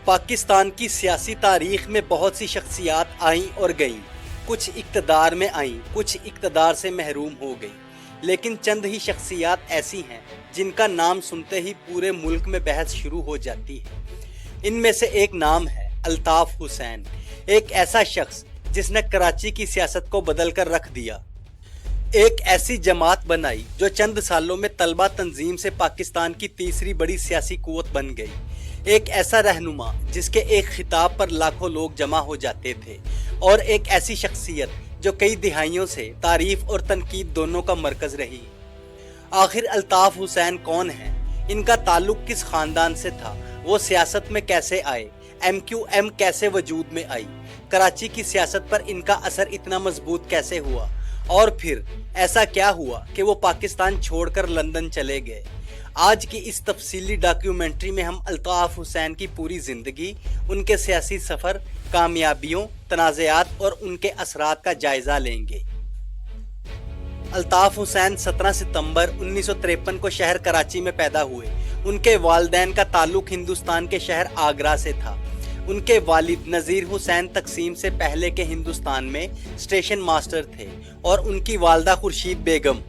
پاکستان کی سیاسی تاریخ میں بہت سی شخصیات آئیں اور گئیں، کچھ اقتدار میں آئیں، کچھ اقتدار سے محروم ہو گئیں، لیکن چند ہی شخصیات ایسی ہیں جن کا نام سنتے ہی پورے ملک میں بحث شروع ہو جاتی ہے۔ ان میں سے ایک نام ہے الطاف حسین، ایک ایسا شخص جس نے کراچی کی سیاست کو بدل کر رکھ دیا، ایک ایسی جماعت بنائی جو چند سالوں میں طلبہ تنظیم سے پاکستان کی تیسری بڑی سیاسی قوت بن گئی، ایک ایسا رہنما جس کے ایک خطاب پر لاکھوں لوگ جمع ہو جاتے تھے، اور ایک ایسی شخصیت جو کئی دہائیوں سے تعریف اور تنقید دونوں کا مرکز رہی۔ آخر الطاف حسین کون ہیں؟ ان کا تعلق کس خاندان سے تھا؟ وہ سیاست میں کیسے آئے؟ ایم کیو ایم کیسے وجود میں آئی؟ کراچی کی سیاست پر ان کا اثر اتنا مضبوط کیسے ہوا؟ اور پھر ایسا کیا ہوا کہ وہ پاکستان چھوڑ کر لندن چلے گئے؟ آج کی اس تفصیلی ڈاکیومنٹری میں ہم الطاف حسین کی پوری زندگی، ان کے سیاسی سفر، کامیابیوں، تنازعات اور ان کے اثرات کا جائزہ لیں گے۔ الطاف حسین 17 ستمبر 1953 کو شہر کراچی میں پیدا ہوئے۔ ان کے والدین کا تعلق ہندوستان کے شہر آگرہ سے تھا۔ ان کے والد نذیر حسین تقسیم سے پہلے کے ہندوستان میں اسٹیشن ماسٹر تھے، اور ان کی والدہ خورشید بیگم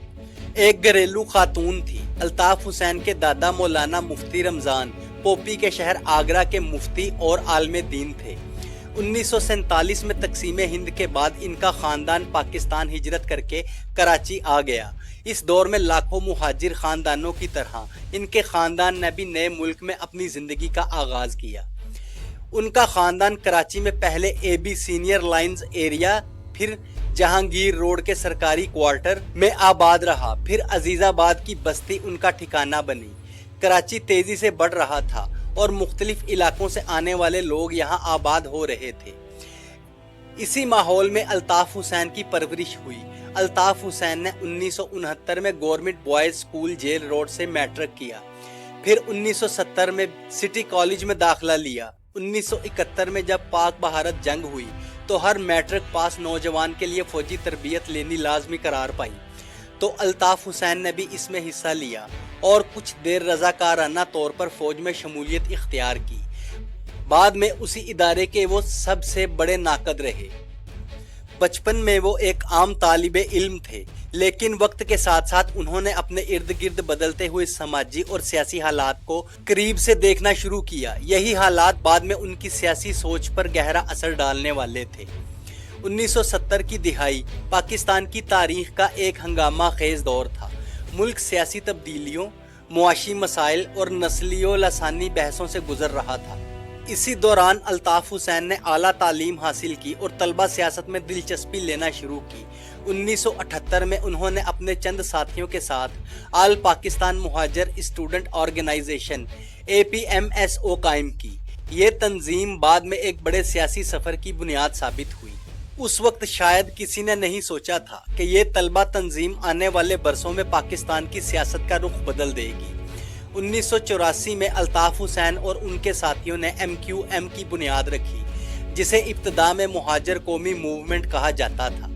ایک گھریلو خاتون تھی۔ الطاف حسین کے دادا مولانا مفتی رمضان پوپی کے شہر آگرہ کے مفتی اور عالم دین تھے۔ 1947 میں تقسیم ہند کے بعد ان کا خاندان پاکستان ہجرت کر کے کراچی آ گیا۔ اس دور میں لاکھوں مہاجر خاندانوں کی طرح ان کے خاندان نے بھی نئے ملک میں اپنی زندگی کا آغاز کیا۔ ان کا خاندان کراچی میں پہلے اے بی سینئر لائنز ایریا، پھر جہانگیر روڈ کے سرکاری کوارٹر میں آباد رہا، پھر عزیز آباد کی بستی ان کا ٹھکانہ بنی۔ کراچی تیزی سے بڑھ رہا تھا اور مختلف علاقوں سے آنے والے لوگ یہاں آباد ہو رہے تھے۔ اسی ماحول میں الطاف حسین کی پرورش ہوئی۔ الطاف حسین نے 1969 میں government boys school jail road سے میٹرک کیا، پھر 1970 میں سٹی کالج میں داخلہ لیا۔ 1971 میں جب پاک بھارت جنگ ہوئی تو ہر میٹرک پاس نوجوان کے لیے فوجی تربیت لینی لازمی قرار پائی، تو الطاف حسین نے بھی اس میں حصہ لیا اور کچھ دیر رضاکارانہ طور پر فوج میں شمولیت اختیار کی۔ بعد میں اسی ادارے کے وہ سب سے بڑے ناقد رہے۔ بچپن میں وہ ایک عام طالب علم تھے، لیکن وقت کے ساتھ ساتھ انہوں نے اپنے ارد گرد بدلتے ہوئے سماجی اور سیاسی حالات کو قریب سے دیکھنا شروع کیا۔ یہی حالات بعد میں ان کی سیاسی سوچ پر گہرا اثر ڈالنے والے تھے۔ 1970 کی دہائی پاکستان کی تاریخ کا ایک ہنگامہ خیز دور تھا۔ ملک سیاسی تبدیلیوں، معاشی مسائل اور نسلی و لسانی بحثوں سے گزر رہا تھا۔ اسی دوران الطاف حسین نے اعلیٰ تعلیم حاصل کی اور طلبہ سیاست میں دلچسپی لینا شروع کی۔ 1978 میں انہوں نے اپنے چند ساتھیوں کے ساتھ آل پاکستان مہاجر اسٹوڈنٹ آرگنائزیشن APMSO قائم کی۔ یہ تنظیم بعد میں ایک بڑے سیاسی سفر کی بنیاد ثابت ہوئی۔ اس وقت شاید کسی نے نہیں سوچا تھا کہ یہ طلبہ تنظیم آنے والے برسوں میں پاکستان کی سیاست کا رخ بدل دے گی۔ 1984 میں الطاف حسین اور ان کے ساتھیوں نے MQM کی بنیاد رکھی، جسے ابتدا میں مہاجر قومی موومنٹ کہا جاتا تھا۔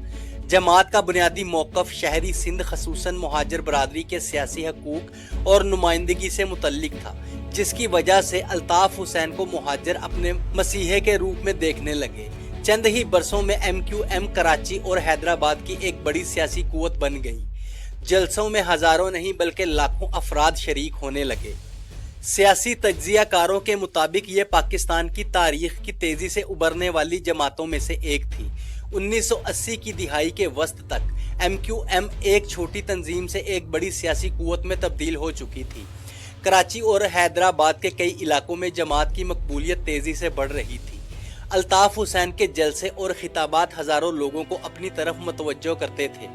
جماعت کا بنیادی موقف شہری سندھ خصوصاً مہاجر برادری کے سیاسی حقوق اور نمائندگی سے متعلق تھا، جس کی وجہ سے الطاف حسین کو مہاجر اپنے مسیحے کے روپ میں دیکھنے لگے۔ چند ہی برسوں میں MQM کراچی اور حیدرآباد کی ایک بڑی سیاسی قوت بن گئی۔ جلسوں میں ہزاروں نہیں بلکہ لاکھوں افراد شریک ہونے لگے۔ سیاسی تجزیہ کاروں کے مطابق یہ پاکستان کی تاریخ کی تیزی سے ابھرنے والی جماعتوں میں سے ایک تھی۔ 1980 کی دہائی کے وسط تک MQM ایک چھوٹی تنظیم سے ایک بڑی سیاسی قوت میں تبدیل ہو چکی تھی۔ کراچی اور حیدرآباد کے کئی علاقوں میں جماعت کی مقبولیت تیزی سے بڑھ رہی تھی۔ الطاف حسین کے جلسے اور خطابات ہزاروں لوگوں کو اپنی طرف متوجہ کرتے تھے۔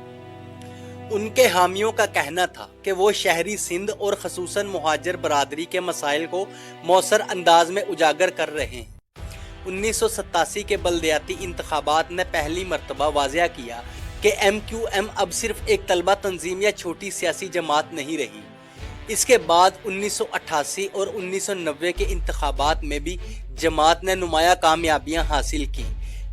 ان کے حامیوں کا کہنا تھا کہ وہ شہری سندھ اور خصوصاً مہاجر برادری کے مسائل کو مؤثر انداز میں اجاگر کر رہے ہیں۔ 1987 کے بلدیاتی انتخابات نے پہلی مرتبہ واضح کیا کہ MQM اب صرف ایک طلبہ تنظیم یا چھوٹی سیاسی جماعت نہیں رہی۔ اس کے بعد 1988 اور 1990 کے انتخابات میں بھی جماعت نے نمایاں کامیابیاں حاصل کی۔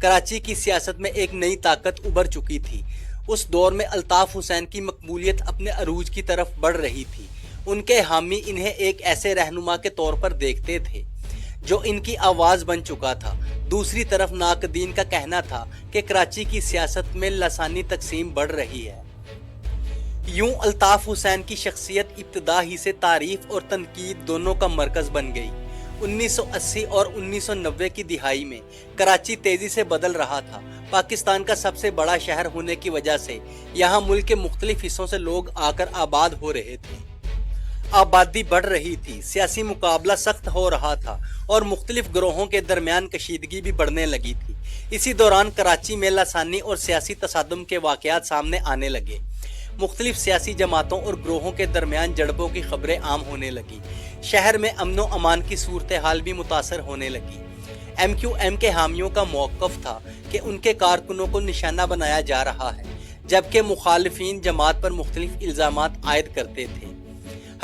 کراچی کی سیاست میں ایک نئی طاقت ابھر چکی تھی۔ اس دور میں الطاف حسین کی مقبولیت اپنے عروج کی طرف بڑھ رہی تھی۔ ان کے حامی انہیں ایک ایسے رہنما کے طور پر دیکھتے تھے جو ان کی آواز بن چکا تھا۔ دوسری طرف ناقدین کا کہنا تھا کہ کراچی کی سیاست میں لسانی تقسیم بڑھ رہی ہے۔ یوں الطاف حسین کی شخصیت ابتدا ہی سے تعریف اور تنقید دونوں کا مرکز بن گئی۔ 1980 اور 1990 کی دہائی میں کراچی تیزی سے بدل رہا تھا۔ پاکستان کا سب سے بڑا شہر ہونے کی وجہ سے یہاں ملک کے مختلف حصوں سے لوگ آ کر آباد ہو رہے تھے۔ آبادی بڑھ رہی تھی، سیاسی مقابلہ سخت ہو رہا تھا اور مختلف گروہوں کے درمیان کشیدگی بھی بڑھنے لگی تھی۔ اسی دوران کراچی میں لسانی اور سیاسی تصادم کے واقعات سامنے آنے لگے۔ مختلف سیاسی جماعتوں اور گروہوں کے درمیان جھڑپوں کی خبریں عام ہونے لگی۔ شہر میں امن و امان کی صورتحال بھی متاثر ہونے لگی۔ ایم کیو ایم کے حامیوں کا موقف تھا کہ ان کے کارکنوں کو نشانہ بنایا جا رہا ہے، جبکہ مخالفین جماعت پر مختلف الزامات عائد کرتے تھے۔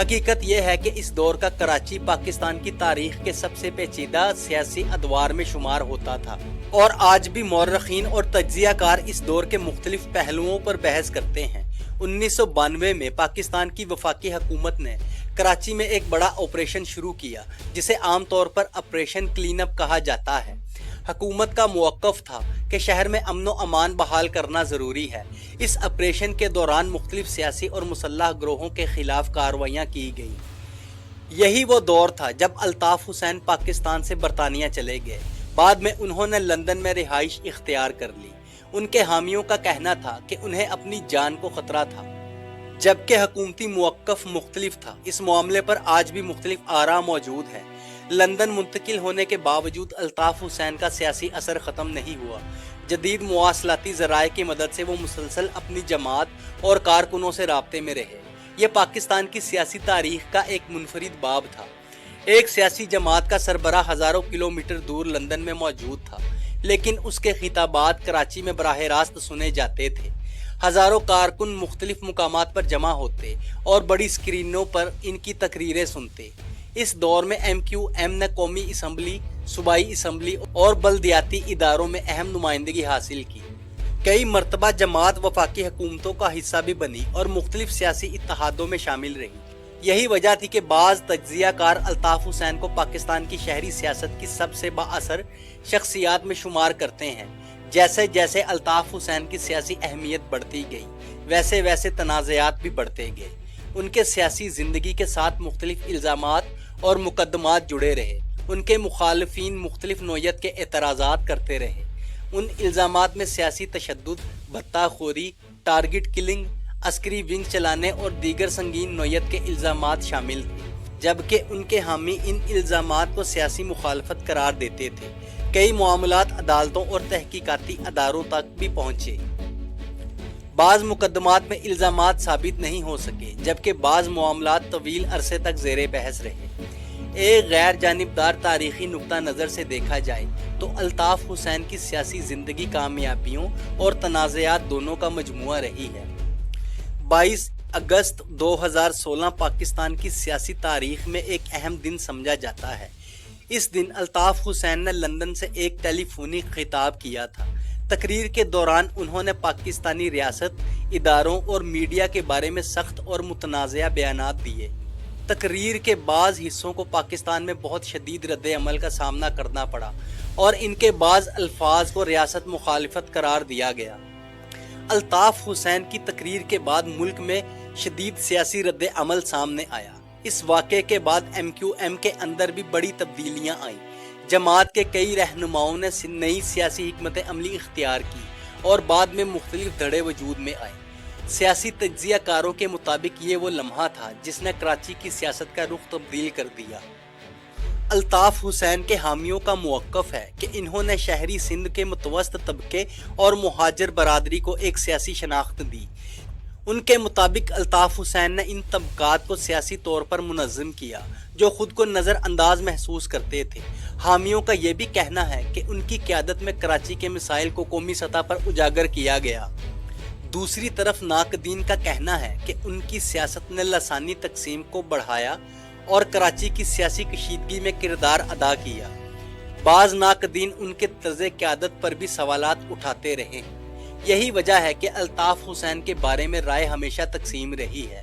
حقیقت یہ ہے کہ اس دور کا کراچی پاکستان کی تاریخ کے سب سے پیچیدہ سیاسی ادوار میں شمار ہوتا تھا، اور آج بھی مورخین اور تجزیہ کار اس دور کے مختلف پہلوؤں پر بحث کرتے ہیں۔ 1992 میں پاکستان کی وفاقی حکومت نے کراچی میں ایک بڑا آپریشن شروع کیا، جسے عام طور پر آپریشن کلین اپ کہا جاتا ہے۔ حکومت کا موقف تھا کہ شہر میں امن و امان بحال کرنا ضروری ہے۔ اس آپریشن کے دوران مختلف سیاسی اور مسلح گروہوں کے خلاف کارروائیاں کی گئیں۔ یہی وہ دور تھا جب الطاف حسین پاکستان سے برطانیہ چلے گئے۔ بعد میں انہوں نے لندن میں رہائش اختیار کر لی۔ ان کے حامیوں کا کہنا تھا کہ انہیں اپنی جان کو خطرہ تھا، جبکہ حکومتی موقف مختلف تھا۔ اس معاملے پر آج بھی مختلف آراء موجود ہیں۔ لندن منتقل ہونے کے باوجود الطاف حسین کا سیاسی اثر ختم نہیں ہوا۔ جدید مواصلاتی ذرائع کی مدد سے وہ مسلسل اپنی جماعت اور کارکنوں سے رابطے میں رہے۔ یہ پاکستان کی سیاسی تاریخ کا ایک منفرد باب تھا۔ ایک سیاسی جماعت کا سربراہ ہزاروں کلومیٹر دور لندن میں موجود تھا، لیکن اس کے خطابات کراچی میں براہ راست سنے جاتے تھے۔ ہزاروں کارکن مختلف مقامات پر جمع ہوتے اور بڑی اسکرینوں پر ان کی تقریریں سنتے۔ اس دور میں ایم کیو ایم نے قومی اسمبلی، صوبائی اسمبلی اور بلدیاتی اداروں میں اہم نمائندگی حاصل کی۔ کئی مرتبہ جماعت وفاقی حکومتوں کا حصہ بھی بنی اور مختلف سیاسی اتحادوں میں شامل رہی۔ یہی وجہ تھی کہ بعض تجزیہ کار الطاف حسین کو پاکستان کی شہری سیاست کی سب سے با اثر شخصیات میں شمار کرتے ہیں۔ جیسے جیسے الطاف حسین کی سیاسی اہمیت بڑھتی گئی، ویسے ویسے تنازعات بھی بڑھتے گئے۔ ان کے سیاسی زندگی کے ساتھ مختلف الزامات اور مقدمات جڑے رہے۔ ان کے مخالفین مختلف نوعیت کے اعتراضات کرتے رہے۔ ان الزامات میں سیاسی تشدد، بھتہ خوری، ٹارگٹ کلنگ، عسکری ونگ چلانے اور دیگر سنگین نوعیت کے الزامات شامل تھے، جبکہ ان کے حامی ان الزامات کو سیاسی مخالفت قرار دیتے تھے۔ کئی معاملات عدالتوں اور تحقیقاتی اداروں تک بھی پہنچے۔ بعض مقدمات میں الزامات ثابت نہیں ہو سکے، جبکہ بعض معاملات طویل عرصے تک زیر بحث رہے۔ ایک غیر جانبدار تاریخی نقطہ نظر سے دیکھا جائے تو الطاف حسین کی سیاسی زندگی کامیابیوں اور تنازعات دونوں کا مجموعہ رہی ہے۔ 22 اگست 2016 پاکستان کی سیاسی تاریخ میں ایک اہم دن سمجھا جاتا ہے۔ اس دن الطاف حسین نے لندن سے ایک ٹیلی فونک خطاب کیا تھا۔ تقریر کے دوران انہوں نے پاکستانی ریاست، اداروں اور میڈیا کے بارے میں سخت اور متنازع بیانات دیے۔ تقریر کے بعض حصوں کو پاکستان میں بہت شدید رد عمل کا سامنا کرنا پڑا اور ان کے بعض الفاظ کو ریاست مخالفت قرار دیا گیا۔ الطاف حسین کی تقریر کے بعد ملک میں شدید سیاسی رد عمل سامنے آیا۔ اس واقعے کے بعد ایم کیو ایم کے اندر بھی بڑی تبدیلیاں آئیں۔ جماعت کے کئی رہنماؤں نے نئی سیاسی حکمت عملی اختیار کی اور بعد میں مختلف دھڑے وجود میں آئے۔ سیاسی تجزیہ کاروں کے مطابق یہ وہ لمحہ تھا جس نے کراچی کی سیاست کا رخ تبدیل کر دیا۔ الطاف حسین کے حامیوں کا موقف ہے کہ انہوں نے شہری سندھ کے متوسط طبقے اور مہاجر برادری کو ایک سیاسی شناخت دی۔ ان کے مطابق الطاف حسین نے ان طبقات کو سیاسی طور پر منظم کیا جو خود کو نظر انداز محسوس کرتے تھے۔ حامیوں کا یہ بھی کہنا ہے کہ ان کی قیادت میں کراچی کے مسائل کو قومی سطح پر اجاگر کیا گیا۔ دوسری طرف ناقدین کا کہنا ہے کہ ان کی سیاست نے لسانی تقسیم کو بڑھایا اور کراچی کی سیاسی کشیدگی میں کردار ادا کیا۔ بعض ناقدین ان کے طرز قیادت پر بھی سوالات اٹھاتے رہے۔ یہی وجہ ہے کہ الطاف حسین کے بارے میں رائے ہمیشہ تقسیم رہی ہے۔